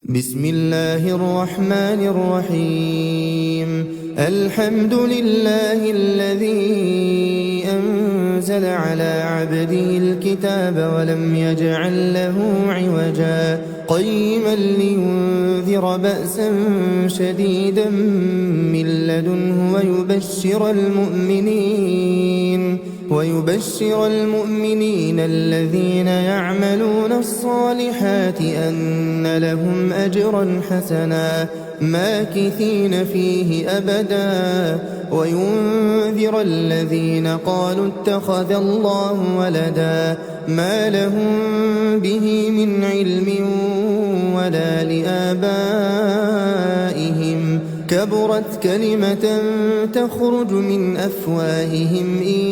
بسم الله الرحمن الرحيم. الحمد لله الذي أنزل على عبده الكتاب ولم يجعل له عوجا قيما لينذر بأسا شديدا من لدنه ويبشر المؤمنين الذين يعملون الصالحات أن لهم أجرا حسنا ماكثين فيه أبدا وينذر الذين قالوا اتخذ الله ولدا ما لهم به من علم ولا لآبائهم كبرت كلمة تخرج من أفواههم إن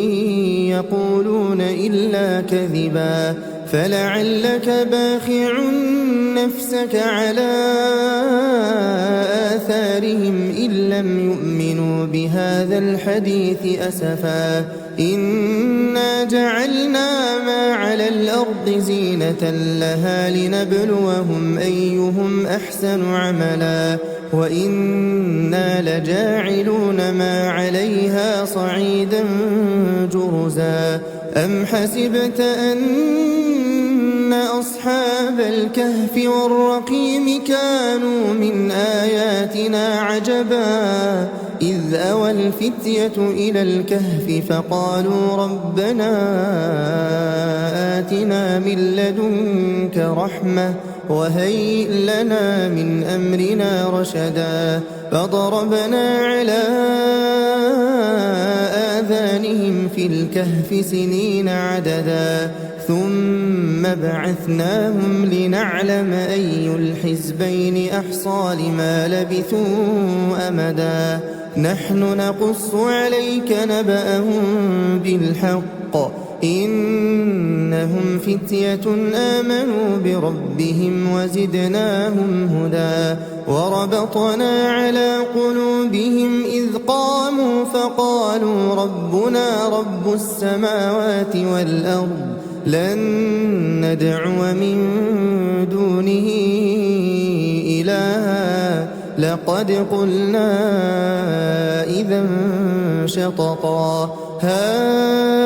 يقولون إلا كذبا فلعلك باخع نفسك على آثارهم إن لم يؤمنوا بهذا الحديث أسفا إنا جعلنا ما على الأرض زينة لها لنبلوهم أيهم أحسن عملا وإنا لجاعلون ما عليها صعيدا جرزا أم حسبت أن أصحاب الكهف والرقيم كانوا من آياتنا عجبا إذ أوى الفتية إلى الكهف فقالوا ربنا آتنا من لدنك رحمة وهيئ لنا من أمرنا رشدا فضربنا على آذانهم في الكهف سنين عددا ثم بعثناهم لنعلم أي الحزبين أحصى لما لبثوا أمدا نحن نقص عليك نبأهم بالحق إنهم فتية آمنوا بربهم وزدناهم هدى وربطنا على قلوبهم إذ قاموا فقالوا ربنا رب السماوات والأرض لن ندعو من دونه إلها لقد قلنا إذا شططا هؤلاء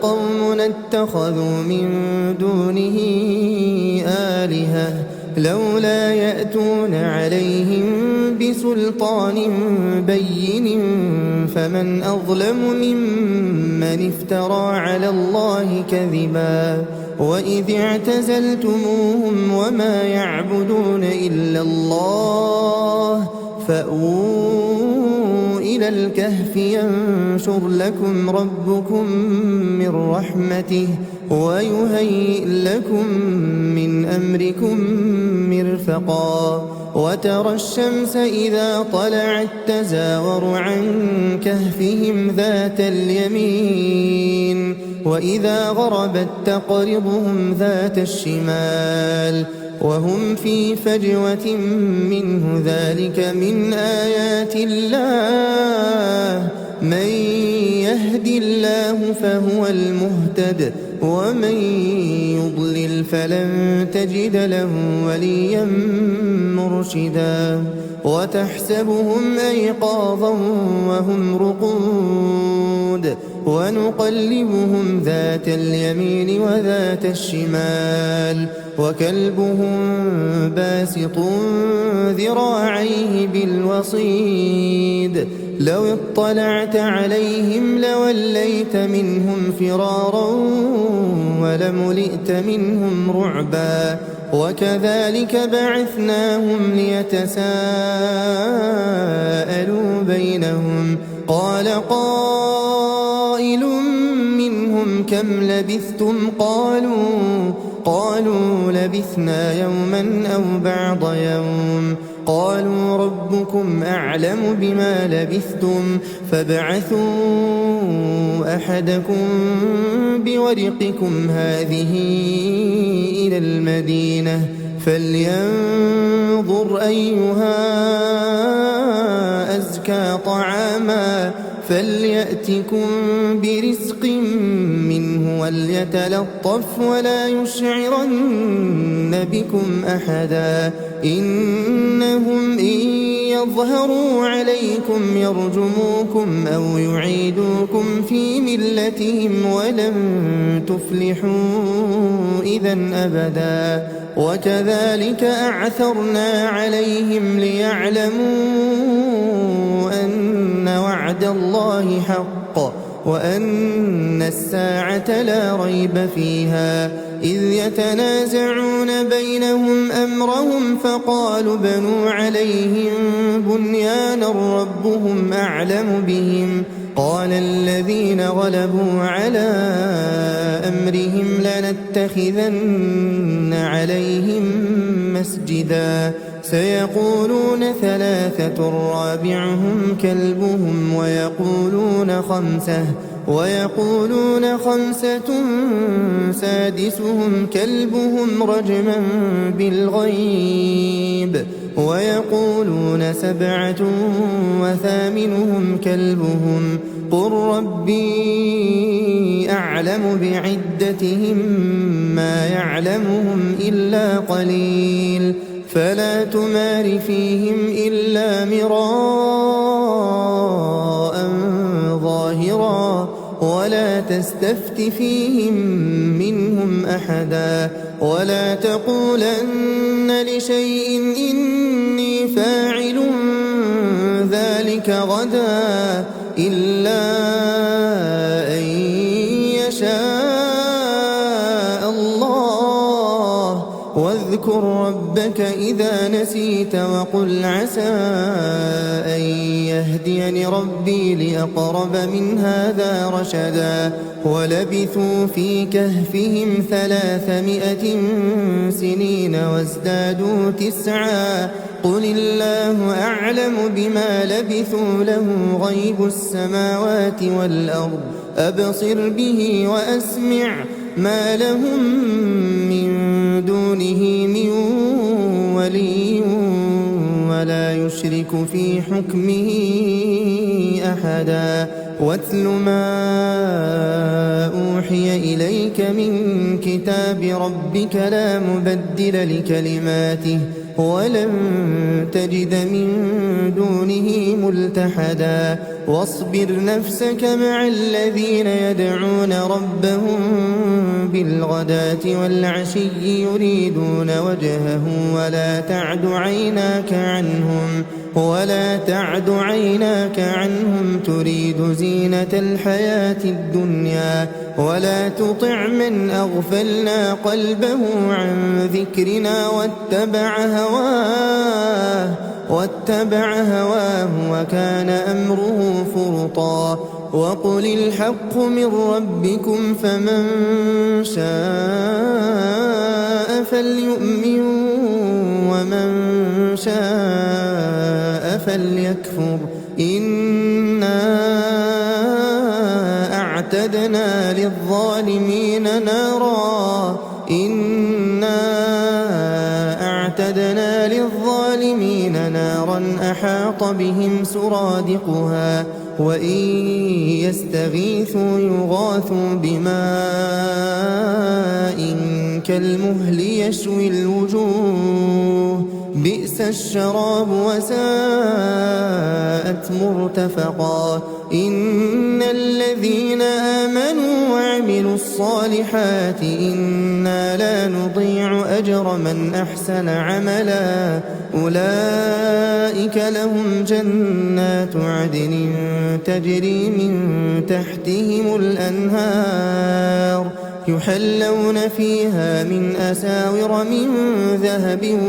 قوم اتخذوا من دونه آلهة لولا يأتون عليهم بسلطان بين فمن أظلم ممن افترى على الله كذبا وإذ اعتزلتموهم وما يعبدون إلا الله فأووا إلى الكهف ينشر لكم ربكم من رحمته ويهيئ لكم من أمركم مرفقا وترى الشمس إذا طلعت تزاور عن كهفهم ذات اليمين وإذا غربت تقرضهم ذات الشمال وهم في فجوة منه ذلك من آيات الله من يهد الله فهو المهتد ومن يضلل فلن تجد له وليا مرشدا وتحسبهم أيقاظا وهم رقود ونقلبهم ذات اليمين وذات الشمال وكلبهم باسط ذراعيه بالوصيد لو اطلعت عليهم لوليت منهم فرارا ولملئت منهم رعبا وكذلك بعثناهم ليتساءلوا بينهم قال قائل منهم كم لبثتم قالوا لبثنا يوما أو بعض يوم قالوا ربكم أعلم بما لبثتم فابعثوا أحدكم بورقكم هذه إلى المدينة فلينظر أيها أزكى طعاما فليأتكم برزق منه وليتلطف ولا يشعرن بكم أحدا إنهم إن يظهروا عليكم يرجموكم أو يعيدوكم في ملتهم ولن تفلحوا إذا أبدا وكذلك أعثرنا عليهم ليعلموا أن وعد الله حق وأن الساعة لا ريب فيها إذ يتنازعون بينهم أمرهم فقالوا بنوا عليهم بنيانا ربهم أعلم بهم قال الذين غلبوا على أمرهم لنتخذن عليهم مسجدا سيقولون ثلاثة رابعهم كلبهم ويقولون خمسة سادسهم كلبهم رجما بالغيب ويقولون سبعة وثامنهم كلبهم قل ربي أعلم بعدتهم ما يعلمهم إلا قليل فلا تمار فيهم إلا مراء ظاهرا ولا تستفت فيهم منهم أحدا ولا تقولن لشيء إني فاعل ذلك غدا إلا أن يشاء الله واذكر ربك إذا نسيت وقل عسى أن يهديني ربي لأقرب من هذا رشدا ولبثوا في كهفهم 300 سنين وازدادوا 9 قل الله أعلم بما لبثوا له غيب السماوات والأرض أبصر به وأسمع ما لهم من دونه من ولي ولا يشرك في حكمه أحدا واتل ما أوحي إليك من كتاب ربك لا مبدل لكلماته ولن تجد من دونه ملتحدا واصبر نفسك مع الذين يدعون ربهم بالغداة والعشي يريدون وجهه ولا تعد عيناك عنهم تريد زينة الحياة الدنيا ولا تطع من أغفلنا قلبه عن ذكرنا واتبع هواه وكان أمره فرطا وقل الحق من ربكم فمن شاء فليؤمن ومن شاء فليكفر إنا أعتدنا للظالمين نارا أحاط بهم سرادقها وإن يستغيثوا يغاثوا بماء كالمهل يشوي الوجوه بئس الشراب وساءت مرتفقا إن الذين آمنوا وعملوا الصالحات إنا لا نضيع أجر من أحسن عملا أولئك لهم جنات عدن تجري من تحتهم الأنهار يحلون فيها من أساور من ذهب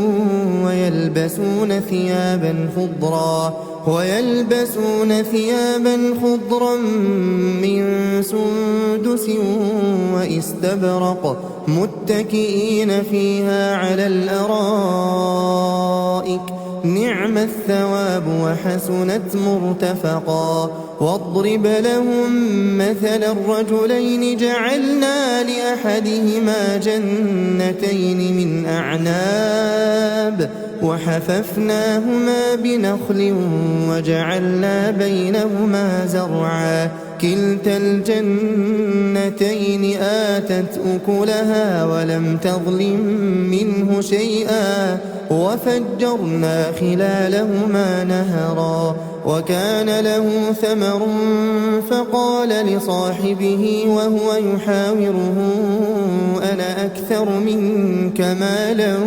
ويلبسون ثيابا خضرا من سندس واستبرق متكئين فيها على الأرائك نعم الثواب وحسنت مرتفقا واضرب لهم مثل الرجلين جعلنا لأحدهما جنتين من أعناب وحففناهما بنخل وجعلنا بينهما زرعا كلتا الجنتين آتت أكلها ولم تظلم منه منه شيئا وفجرنا خلالهما نهرا وكان له ثمر فقال لصاحبه وهو يحاوره أنا أكثر منك مالا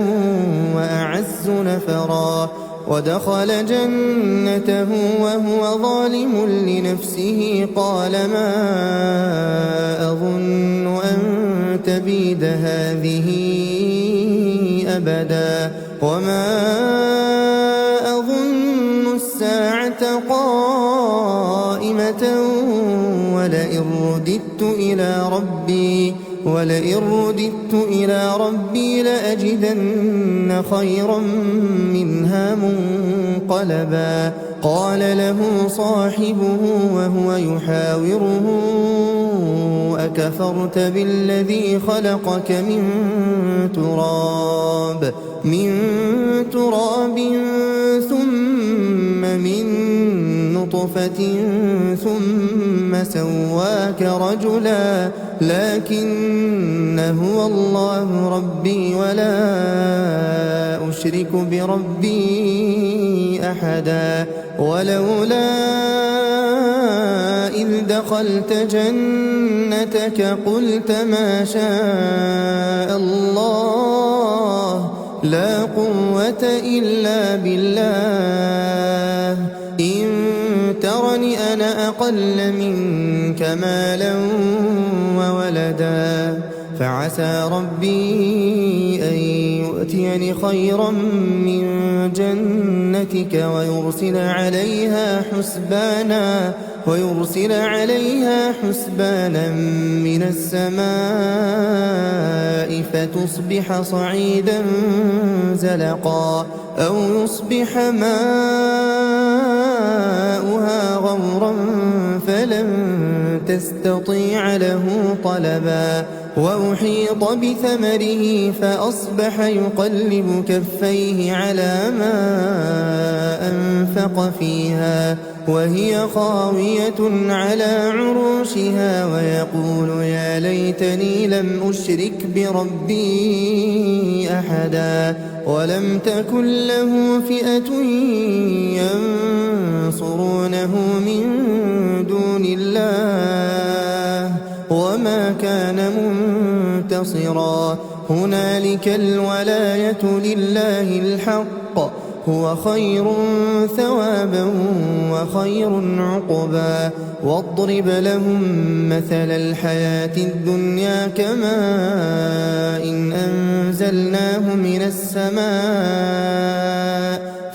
وأعز نفرا ودخل جنته وهو ظالم لنفسه قال ما أظن أن تبيد هذه أبدا وما أظن الساعة قائمة ولئن رددت إلى ربي لأجدن خيرا منها منقلبا قال له صاحبه وهو يحاوره أكفرت بالذي خلقك من تراب ثم من نطفة ثم سواك رجلا لكن هو الله ربي ولا أشرك بربي أحدا ولولا إذ دخلت جنتك قلت ما شاء الله لا قوة إلا بالله إن ترني أنا أقل منك مالا وولدا فعسى ربي أن يؤتيني خيرا من جنتك ويرسل عليها حسبانا من السماء فتصبح صعيدا زلقا أو يصبح ماؤها غورا فلن تستطيع له طلبا وأحيط بثمره فأصبح يقلب كفيه على ما أنفق فيها وهي خاوية على عروشها ويقول يا ليتني لم أشرك بربي أحدا ولم تكن له فئة ينصرونه من دون الله وما كان منتصرا هنالك الولاية لله الحق هو خير ثوابا وخير عقبا واضرب لهم مثل الحياة الدنيا كماء إن أنزلناه من السماء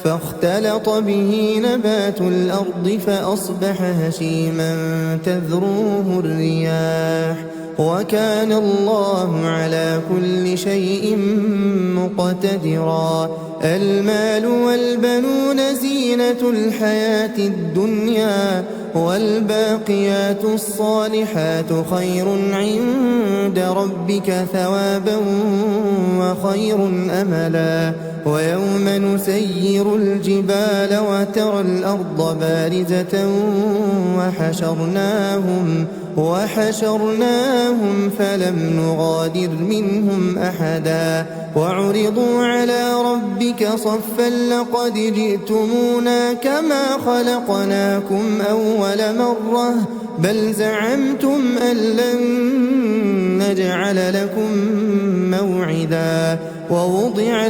فاختلط به نبات الأرض فأصبح هشيما تذروه الرياح وكان الله على كل شيء مقتدرا المال والبنون زينة الحياة الدنيا والباقيات الصالحات خير عند ربك ثوابا وخير أملا ويوم نسير الجبال وترى الأرض بارزة وحشرناهم فلم نغادر منهم أحدا وعرضوا على ربك صفا لقد جئتمونا كما خلقناكم أول مرة بل زعمتم أن لن نجعل لكم موعدا ووضع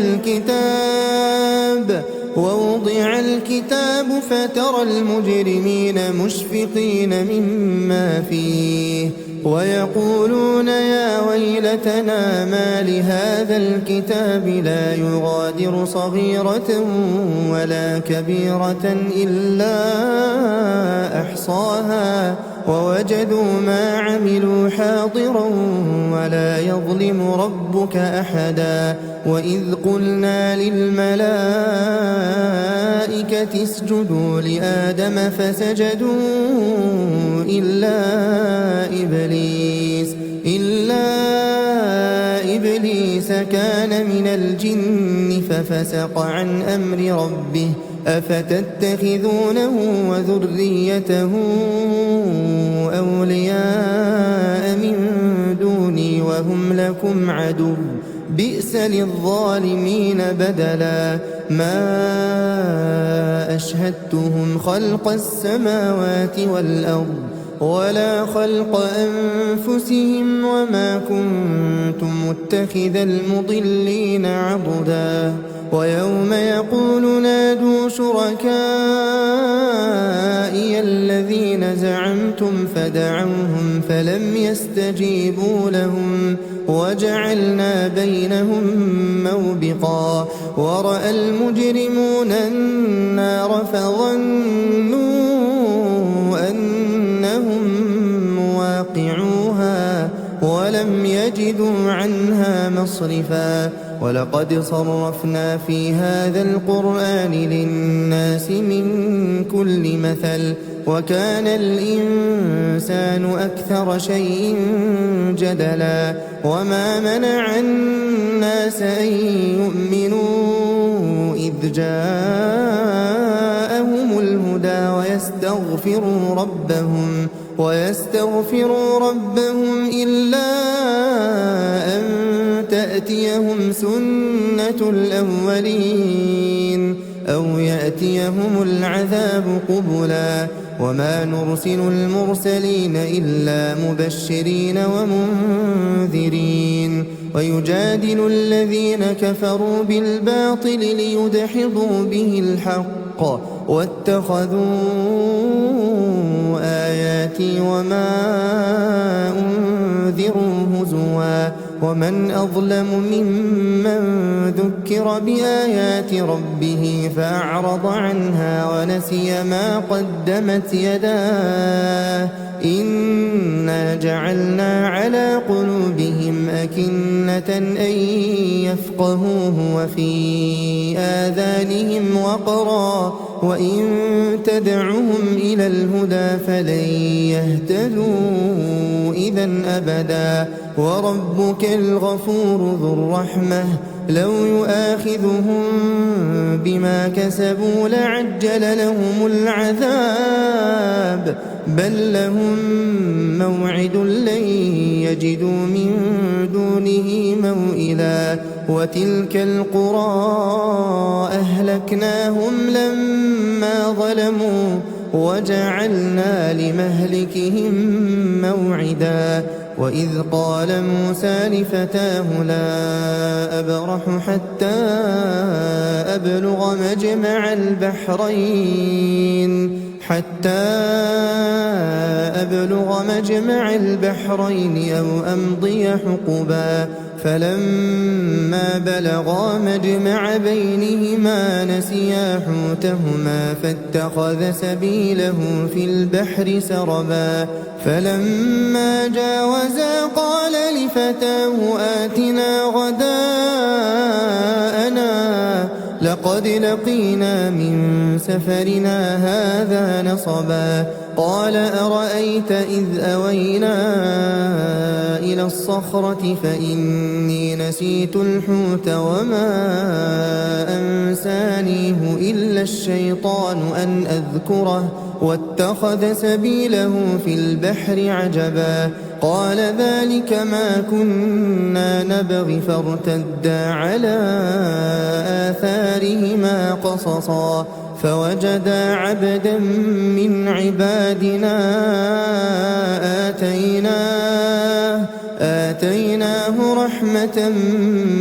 الكتاب فترى المجرمين مشفقين مما فيه ويقولون يا ويلتنا ما لهذا الكتاب لا يغادر صغيرة ولا كبيرة إلا أحصاها ووجدوا ما عملوا حاضرا ولا يظلم ربك أحدا وإذ قلنا للملائكة اسجدوا لآدم فسجدوا إلا إبليس كان من الجن ففسق عن أمر ربه أفتتخذونه وذريته أولياء من دوني وهم لكم عدو بئس للظالمين بدلا ما أشهدتهم خلق السماوات والأرض ولا خلق أنفسهم وما كنت متخذ المضلين عضدا ويوم يقول نادوا شركائي الذين زعمتم فدعوهم فلم يستجيبوا لهم وجعلنا بينهم موبقا ورأى المجرمون النار فظنوا أنهم مواقعوها ولم يجدوا عنها مصرفا ولقد صرفنا في هذا القرآن للناس من كل مثل وكان الإنسان أكثر شيء جدلا وما منع الناس أن يؤمنوا إذ جاءهم الهدى ويستغفروا ربهم إلا أن تأتيهم سنة الأولين أو يأتيهم العذاب قبلا وما نرسل المرسلين إلا مبشرين ومنذرين ويجادل الذين كفروا بالباطل ليدحضوا به الحق واتخذوا آياتي وما أنذروا هزوا ومن أظلم ممن ذكر بآيات ربه فأعرض عنها ونسي ما قدمت يداه إنا جعلنا على قلوبهم أكنة أن يفقهوه وفي آذانهم وقرا وإن تدعهم إلى الهدى فلن يهتدوا إذا أبدا وربك الغفور ذو الرحمة لو يؤاخذهم بما كسبوا لعجل لهم العذاب بل لهم موعد لن يجدوا من دونه موئلا وتلك القرى أهلكناهم لما ظلموا وجعلنا لمهلكهم موعدا وإذ قال موسى لفتاه لا أبرح حتى أبلغ مجمع البحرين أو أمضي حقبا فلما بلغا مجمع بينهما نسيا حوتهما فاتخذ سبيله في البحر سربا فلما جاوزا قال لفتاه آتنا غداءنا لقد لقينا من سفرنا هذا نصبا قال أرأيت إذ أوينا إلى الصخرة فإني نسيت الحوت وما أنسانيه إلا الشيطان أن أذكره واتخذ سبيله في البحر عجبا قال ذلك ما كنا نبغي فارتدا على آثارهما قصصا فوجدا عبدا من عبادنا آتيناه رحمة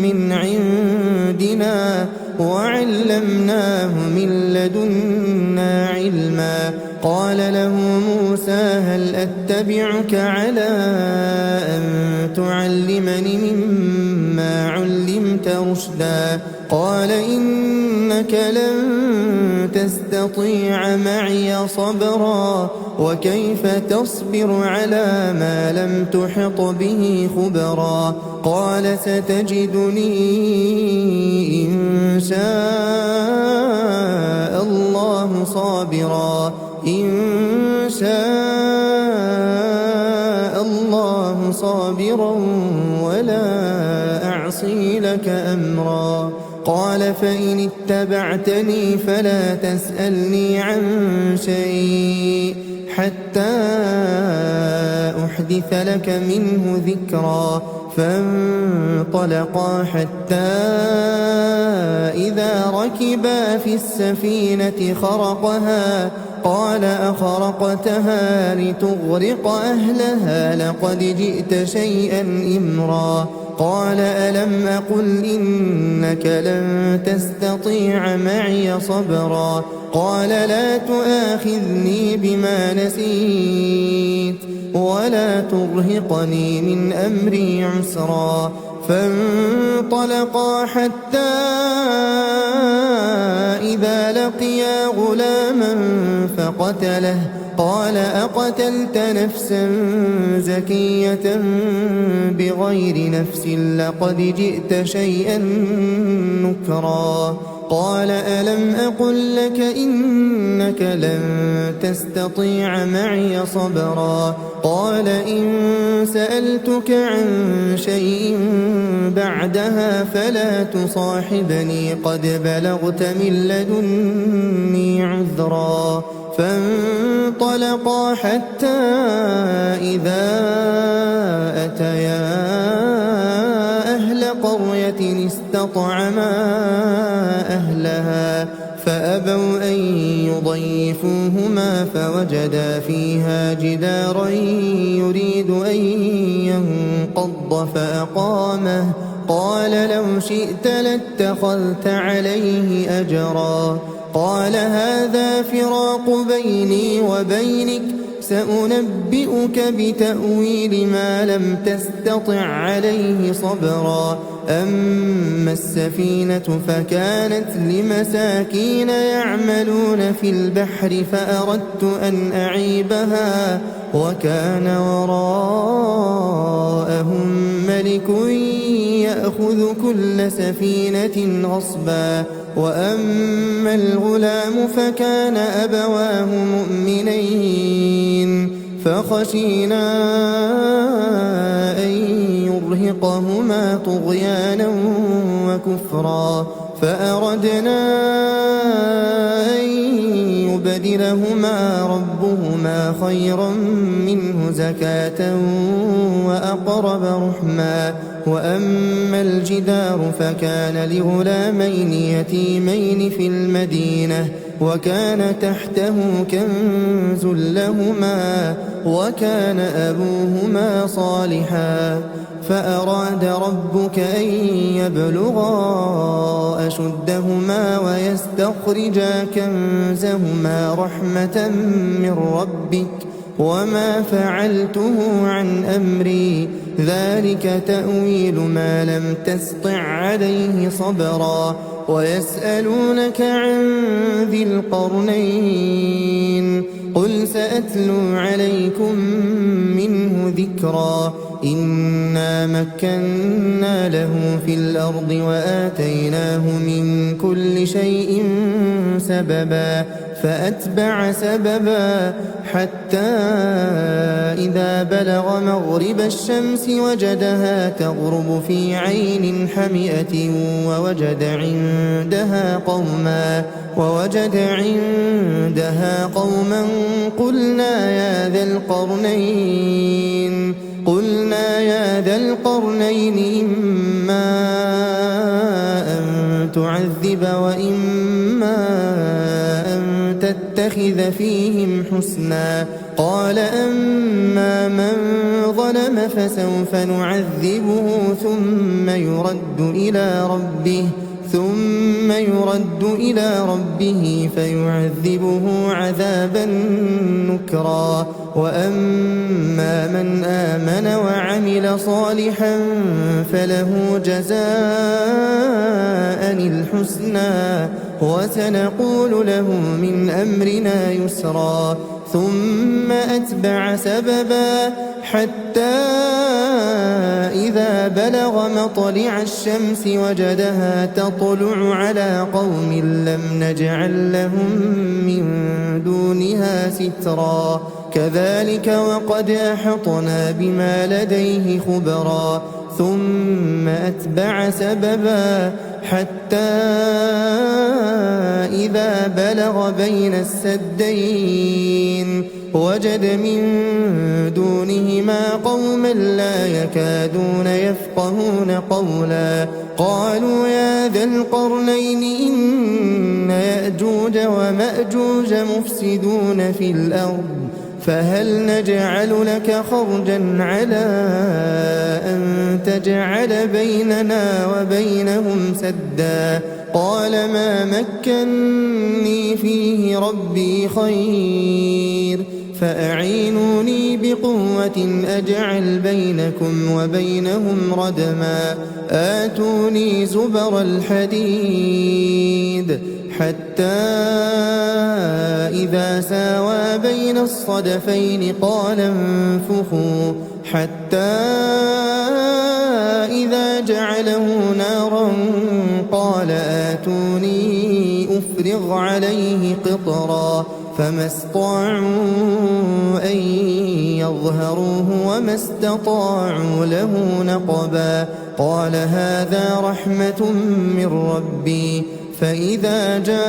من عندنا وعلمناه من لدنا علما قال له موسى هل أتبعك على أن تعلمني مما علمت رشدا قال إنك لن تستطيع معي صبرا وكيف تصبر على ما لم تحط به خبرا قال ستجدني إن شاء الله صابرا ولا أعصي لك أمرا قال فإن اتبعتني فلا تسألني عن شيء حتى أحدث لك منه ذكرا فانطلقا حتى إذا ركبا في السفينة خرقها قال أخرقتها لتغرق أهلها لقد جئت شيئا إمرا قال ألم أقل إنك لن تستطيع معي صبرا قال لا تؤاخذني بما نسيت ولا ترهقني من أمري عسرا فانطلقا حتى إذا لقيا غلاما فقتله قال أقتلت نفسا زكية بغير نفس لقد جئت شيئا نكرا قال ألم أقل لك إنك لن تستطيع معي صبرا قال إن سألتك عن شيء بعدها فلا تصاحبني قد بلغت من لدني عذرا فانطلقا حتى إذا أتيا أهل قرية استطعما أهلها فأبوا أن يضيفوهما فوجدا فيها جدارا يريد أن ينقض فأقامه قال لو شئت لاتخذت عليه أجرا قال هذا فراق بيني وبينك سأنبئك بتأويل ما لم تستطع عليه صبرا أما السفينة فكانت لمساكين يعملون في البحر فأردت أن أعيبها وكان وراءهم ملك يأخذ كل سفينة غصبا وأما الغلام فكان أبواه مؤمنين فخشينا أن يرهقهما طغيانا وكفرا فأردنا أن يبدلهما ربهما خيرا منه زكاة وأقرب رحما وأما الجدار فكان لغلامين يتيمين في المدينة وكان تحته كنز لهما وكان أبوهما صالحا فأراد ربك أن يبلغا أشدهما ويستخرجا كنزهما رحمة من ربك وما فعلته عن أمري ذلك تأويل ما لم تسطع عليه صبرا ويسألونك عن ذي القرنين قل سأتلو عليكم منه ذكرا إنا مكنا له في الأرض وآتيناه من كل شيء سببا فأتبع سببا حتى إذا بلغ مغرب الشمس وجدها تغرب في عين حمئة ووجد عندها قوما قلنا يا ذا القرنين إما أن تعذب وإما أن تتخذ فيهم حسنا قال أما من ظلم فسوف نعذبه ثم يرد إلى ربه فيعذبه عذابا نكرا وأما من آمن وعمل صالحا فله جزاء الحسنى وسنقول له من أمرنا يسرا ثم أتبع سببا حتى إذا بلغ مطلع الشمس وجدها تطلع على قوم لم نجعل لهم من دونها سترا كذلك وقد أحطنا بما لديه خبرا ثم أتبع سببا حتى إذا بلغ بين السدين وجد من دونهما قوما لا يكادون يفقهون قولا قالوا يا ذا القرنين إن يأجوج ومأجوج مفسدون في الأرض فهل نجعل لك خرجا على أن تجعل بيننا وبينهم سدا قال ما مكني فيه ربي خير فأعينوني بقوة أجعل بينكم وبينهم ردما آتوني زبر الحديد حتى إذا ساوى بين الصدفين قال انفخوا حتى إذا جعله نارا قال آتوني أفرغ عليه قطرا فما استطاعوا أن يظهروه وما استطاعوا له نقبا قال هذا رحمة من ربي فإذا جاء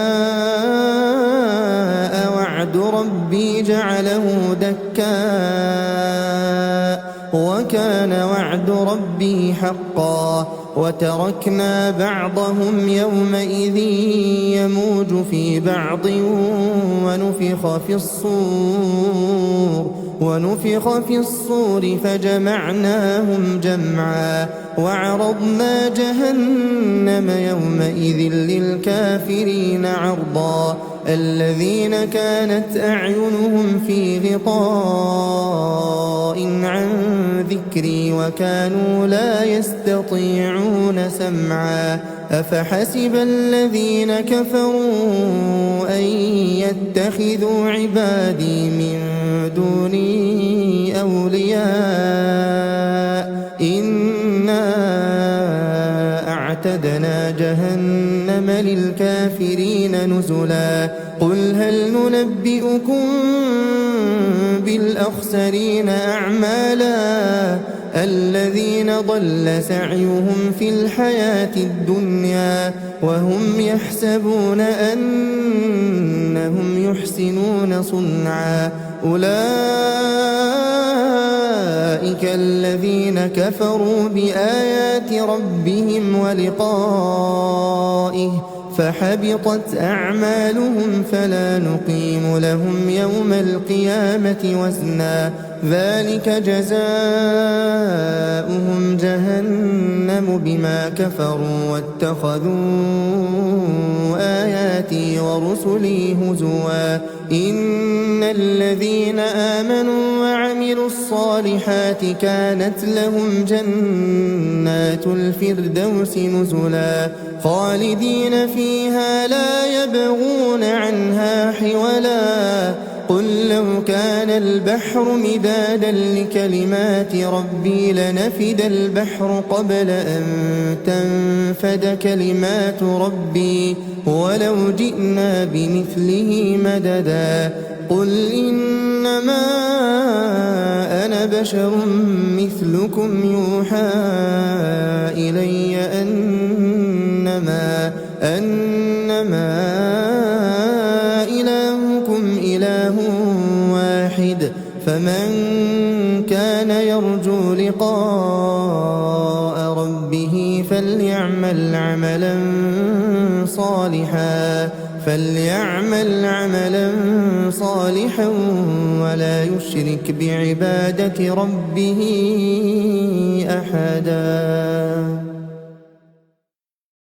وعد ربي جعله دكاء وكان وعد ربي حقا وتركنا بعضهم يومئذ يموج في بعض ونفخ في الصور فجمعناهم جمعا وعرضنا جهنم يومئذ للكافرين عرضا الذين كانت أعينهم في غطاء عن ذكري وكانوا لا يستطيعون سمعا أفحسب الذين كفروا أن يتخذوا عبادي من دوني أولياء إنا أعتدنا جهنم للكافرين نزلا قل هل ننبئكم بالأخسرين أعمالا الذين ضل سعيهم في الحياة الدنيا وهم يحسبون أنهم يحسنون صنعا أولئك الذين كفروا بآيات ربهم ولقائه فحبطت أعمالهم فلا نقيم لهم يوم القيامة وزنا ذلك جزاؤهم جهنم بما كفروا واتخذوا آياتي ورسلي هزوا إن الذين آمنوا وعملوا الصالحات كانت لهم جنات الفردوس نزلا خالدين فيها لا يبغون عنها حولا قل لو كان البحر مدادا لكلمات ربي لنفد البحر قبل أن تنفد كلمات ربي ولو جئنا بمثله مددا قل إنما أنا بشر مثلكم يوحى إلي أنما إلهكم إله واحد فمن كان يرجو لقاء ربه فليعمل عملا صالحا ولا يشرك بعبادة ربه أحدا.